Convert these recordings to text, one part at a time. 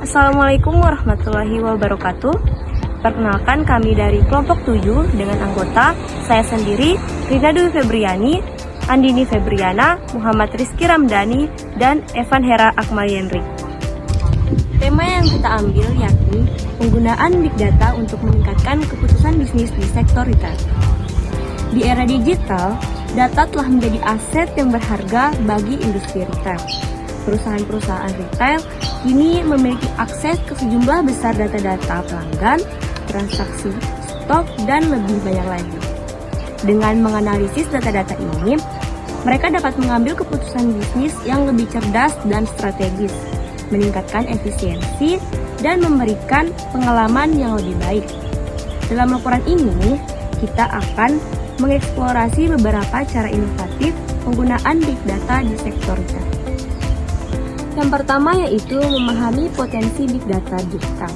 Assalamualaikum warahmatullahi wabarakatuh. Perkenalkan, kami dari kelompok 7 dengan anggota saya sendiri, Rina Dwi Febriani, Andini Febriana, Muhammad Rizky Ramdhani, dan Evan Hera Akmalyenri. Tema yang kita ambil yakni penggunaan Big Data untuk meningkatkan keputusan bisnis di sektor retail. Di era digital, data telah menjadi aset yang berharga bagi industri retail. Perusahaan-perusahaan retail kini memiliki akses ke sejumlah besar data-data pelanggan, transaksi, stok, dan lebih banyak lagi. Dengan menganalisis data-data ini, mereka dapat mengambil keputusan bisnis yang lebih cerdas dan strategis, meningkatkan efisiensi, dan memberikan pengalaman yang lebih baik. Dalam laporan ini, kita akan mengeksplorasi beberapa cara inovatif penggunaan Big Data di sektor retail. Yang pertama yaitu memahami potensi Big Data digital.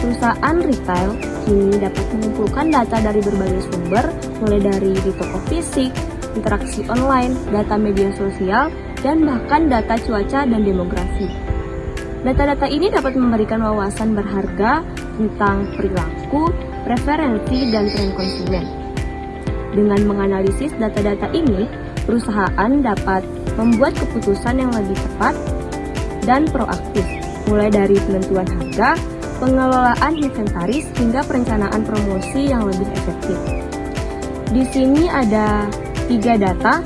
Perusahaan retail kini dapat mengumpulkan data dari berbagai sumber, mulai dari di toko fisik, interaksi online, data media sosial, dan bahkan data cuaca dan demografi. Data-data ini dapat memberikan wawasan berharga tentang perilaku, preferensi, dan tren konsumen. Dengan menganalisis data-data ini, perusahaan dapat membuat keputusan yang lebih tepat dan proaktif, mulai dari penentuan harga, pengelolaan inventaris, hingga perencanaan promosi yang lebih efektif. Di sini ada 3 data,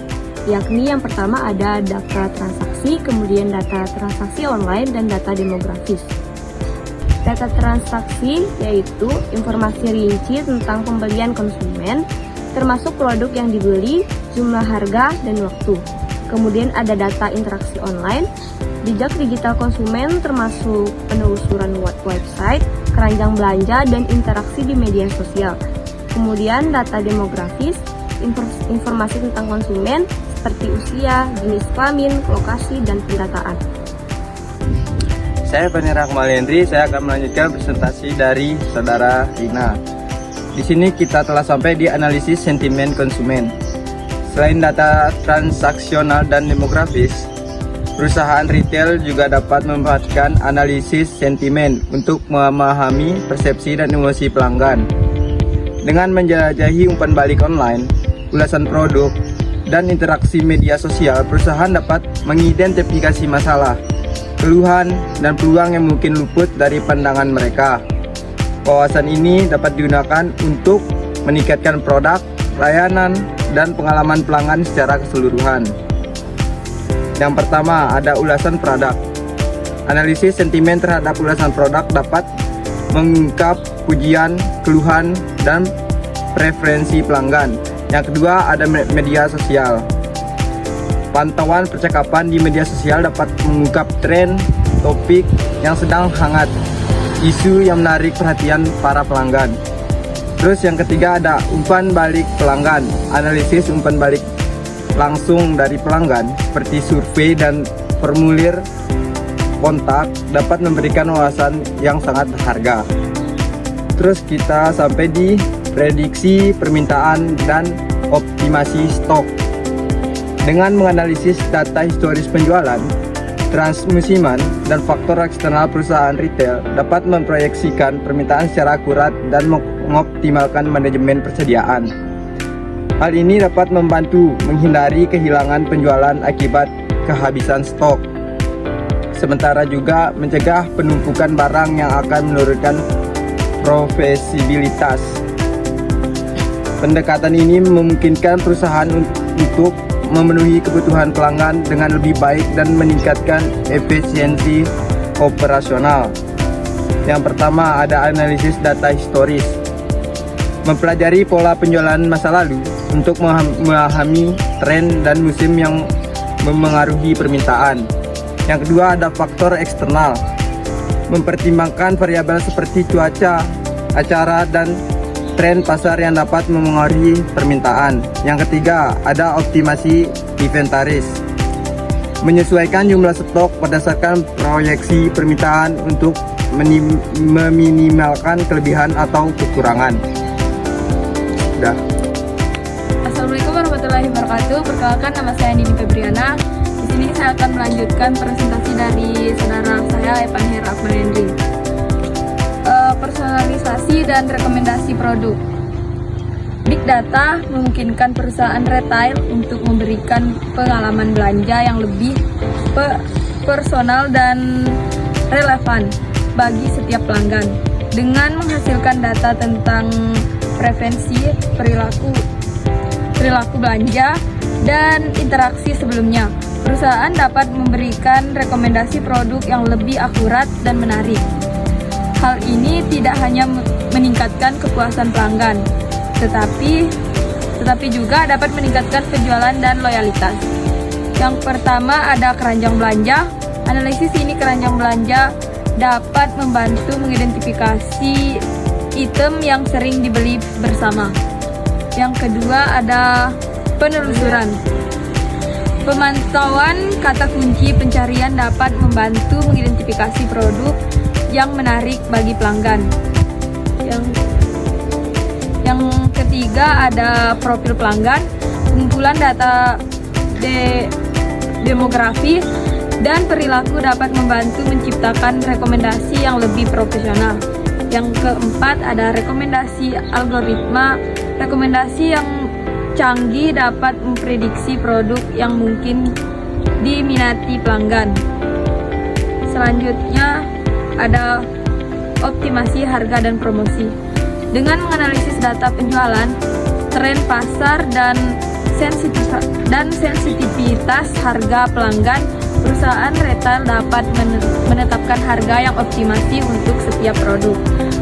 yakni yang pertama ada data transaksi, kemudian data transaksi online, dan data demografis. Data transaksi yaitu informasi rinci tentang pembelian konsumen, termasuk produk yang dibeli, jumlah harga, dan waktu. Kemudian ada data interaksi online, jejak digital konsumen termasuk penelusuran website, keranjang belanja, dan interaksi di media sosial. Kemudian data demografis, informasi tentang konsumen seperti usia, jenis kelamin, lokasi, dan pendataan. Saya Evan Hera Akmalyenri, saya akan melanjutkan presentasi dari saudara Rina. Di sini kita telah sampai di analisis sentimen konsumen. Selain data transaksional dan demografis, perusahaan retail juga dapat memanfaatkan analisis sentimen untuk memahami persepsi dan emosi pelanggan. Dengan menjelajahi umpan balik online, ulasan produk, dan interaksi media sosial, perusahaan dapat mengidentifikasi masalah, keluhan, dan peluang yang mungkin luput dari pandangan mereka. Wawasan ini dapat digunakan untuk meningkatkan produk, layanan, dan pengalaman pelanggan secara keseluruhan. Yang pertama, ada ulasan produk. Analisis sentimen terhadap ulasan produk dapat mengungkap pujian, keluhan, dan preferensi pelanggan. Yang kedua, ada media sosial. Pantauan percakapan di media sosial dapat mengungkap tren, topik yang sedang hangat, isu yang menarik perhatian para pelanggan. Terus yang ketiga ada umpan balik pelanggan. Analisis umpan balik langsung dari pelanggan seperti survei dan formulir kontak dapat memberikan wawasan yang sangat berharga. Terus kita sampai di prediksi permintaan dan optimasi stok. Dengan menganalisis data historis penjualan, transmusiman, dan faktor eksternal perusahaan retail dapat memproyeksikan permintaan secara akurat dan mengoptimalkan manajemen persediaan. Hal ini dapat membantu menghindari kehilangan penjualan akibat kehabisan stok. Sementara juga mencegah penumpukan barang yang akan menurunkan profitabilitas. Pendekatan ini memungkinkan perusahaan untuk memenuhi kebutuhan pelanggan dengan lebih baik dan meningkatkan efisiensi operasional. Yang pertama ada analisis data historis. Mempelajari pola penjualan masa lalu untuk memahami tren dan musim yang memengaruhi permintaan. Yang kedua ada faktor eksternal. Mempertimbangkan variabel seperti cuaca, acara, dan tren pasar yang dapat memengaruhi permintaan. Yang ketiga, ada optimasi inventaris. Menyesuaikan jumlah stok berdasarkan proyeksi permintaan untuk meminimalkan kelebihan atau kekurangan. Sudah. Assalamualaikum warahmatullahi wabarakatuh. Perkenalkan, nama saya Andini Febriana. Di sini saya akan melanjutkan presentasi dari saudara saya Evan Hera Akmalyenri. dan rekomendasi produk. Big Data memungkinkan perusahaan retail untuk memberikan pengalaman belanja yang lebih personal dan relevan bagi setiap pelanggan. Dengan menghasilkan data tentang preferensi, perilaku belanja, dan interaksi sebelumnya, perusahaan dapat memberikan rekomendasi produk yang lebih akurat dan menarik. Hal ini tidak hanya meningkatkan kepuasan pelanggan, tetapi juga dapat meningkatkan penjualan dan loyalitas. Yang pertama ada keranjang belanja. Analisis ini keranjang belanja dapat membantu mengidentifikasi item yang sering dibeli bersama. Yang kedua ada penelusuran. Pemantauan kata kunci pencarian dapat membantu mengidentifikasi produk yang menarik bagi pelanggan. Yang ketiga ada profil pelanggan. Pengumpulan data demografi dan perilaku dapat membantu menciptakan rekomendasi yang lebih profesional. Yang keempat ada rekomendasi algoritma. Rekomendasi yang canggih dapat memprediksi produk yang mungkin diminati pelanggan. Selanjutnya ada optimasi harga dan promosi. Dengan menganalisis data penjualan, tren pasar, dan sensitivitas harga pelanggan, perusahaan retail dapat menetapkan harga yang optimasi untuk setiap produk.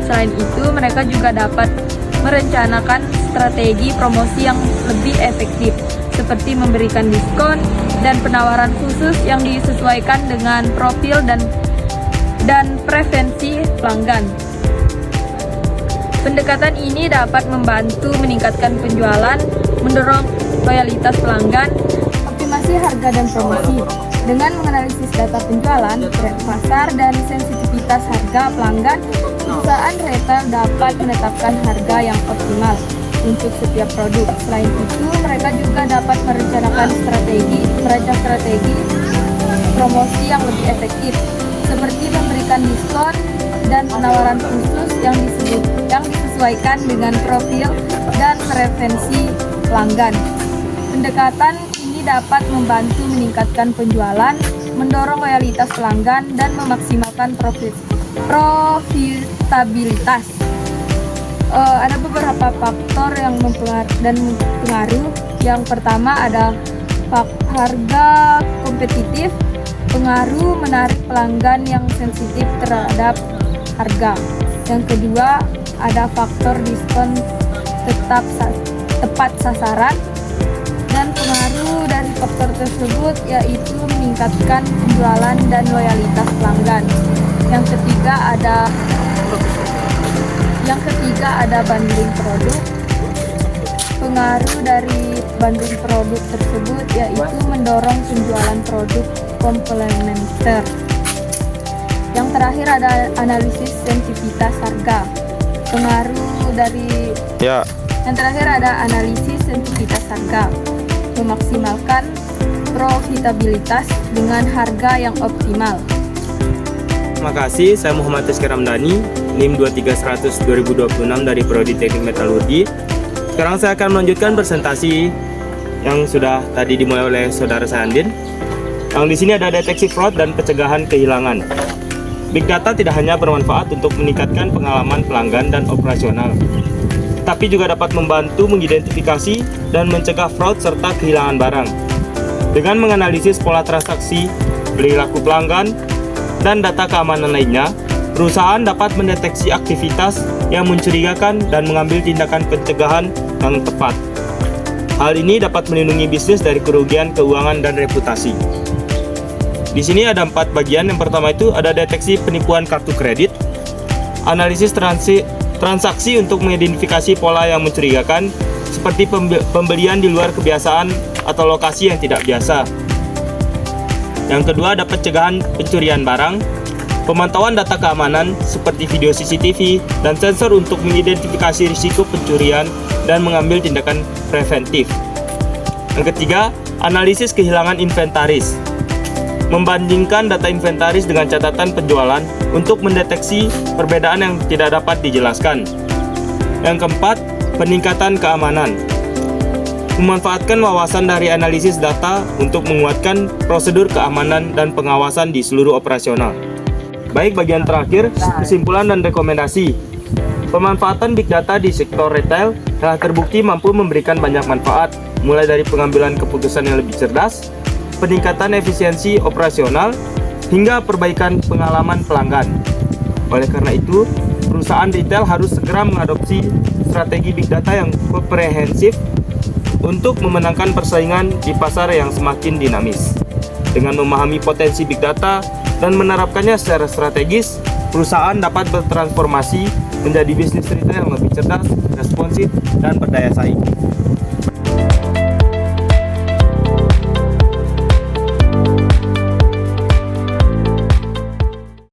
Selain itu, mereka juga dapat merencanakan strategi promosi yang lebih efektif, seperti memberikan diskon dan penawaran khusus yang disesuaikan dengan profil dan preferensi pelanggan. Pendekatan ini dapat membantu meningkatkan penjualan, mendorong loyalitas pelanggan. Optimasi harga dan promosi. Dengan menganalisis data penjualan, tren pasar, dan sensitivitas harga pelanggan, perusahaan retail dapat menetapkan harga yang optimal untuk setiap produk. Selain itu, mereka juga dapat merancang strategi promosi yang lebih efektif, seperti memberikan diskon dan penawaran khusus yang disesuaikan dengan profil dan preferensi pelanggan. Pendekatan ini dapat membantu meningkatkan penjualan, mendorong loyalitas pelanggan, dan memaksimalkan profitabilitas. Ada beberapa faktor yang mempengaruhi. Yang pertama ada harga kompetitif. Pengaruh menarik pelanggan yang sensitif terhadap harga. Yang kedua ada faktor diskon tepat sasaran, dan pengaruh dari faktor tersebut yaitu meningkatkan penjualan dan loyalitas pelanggan. Yang ketiga ada bundling produk. Pengaruh dari bundling produk tersebut yaitu mendorong penjualan produk komplementer. Yang terakhir ada analisis sensitivitas harga. Yang terakhir ada analisis sensitivitas harga. Memaksimalkan profitabilitas dengan harga yang optimal. Terima kasih, saya Muhammad Rizky Ramdhani, NIM 23100-2026 dari Prodi Teknik Metalurgi. Sekarang saya akan melanjutkan presentasi yang sudah tadi dimulai oleh saudara saya Andin. Yang di sini ada deteksi fraud dan pencegahan kehilangan. Big Data tidak hanya bermanfaat untuk meningkatkan pengalaman pelanggan dan operasional, tapi juga dapat membantu mengidentifikasi dan mencegah fraud serta kehilangan barang. Dengan menganalisis pola transaksi, perilaku pelanggan, dan data keamanan lainnya, perusahaan dapat mendeteksi aktivitas yang mencurigakan dan mengambil tindakan pencegahan yang tepat. Hal ini dapat melindungi bisnis dari kerugian keuangan dan reputasi. Di sini ada 4 bagian. Yang pertama itu ada deteksi penipuan kartu kredit, analisis transaksi untuk mengidentifikasi pola yang mencurigakan, seperti pembelian di luar kebiasaan atau lokasi yang tidak biasa. Yang kedua ada pencegahan pencurian barang, pemantauan data keamanan seperti video CCTV dan sensor untuk mengidentifikasi risiko pencurian dan mengambil tindakan preventif. Yang ketiga, analisis kehilangan inventaris. Membandingkan data inventaris dengan catatan penjualan untuk mendeteksi perbedaan yang tidak dapat dijelaskan. Yang keempat, peningkatan keamanan. Memanfaatkan wawasan dari analisis data untuk menguatkan prosedur keamanan dan pengawasan di seluruh operasional. Baik, bagian terakhir, kesimpulan dan rekomendasi. Pemanfaatan Big Data di sektor retail telah terbukti mampu memberikan banyak manfaat, mulai dari pengambilan keputusan yang lebih cerdas, peningkatan efisiensi operasional, hingga perbaikan pengalaman pelanggan. Oleh karena itu, perusahaan retail harus segera mengadopsi strategi Big Data yang komprehensif untuk memenangkan persaingan di pasar yang semakin dinamis. Dengan memahami potensi Big Data dan menerapkannya secara strategis, perusahaan dapat bertransformasi menjadi bisnis retail yang lebih cerdas, responsif, dan berdaya saing.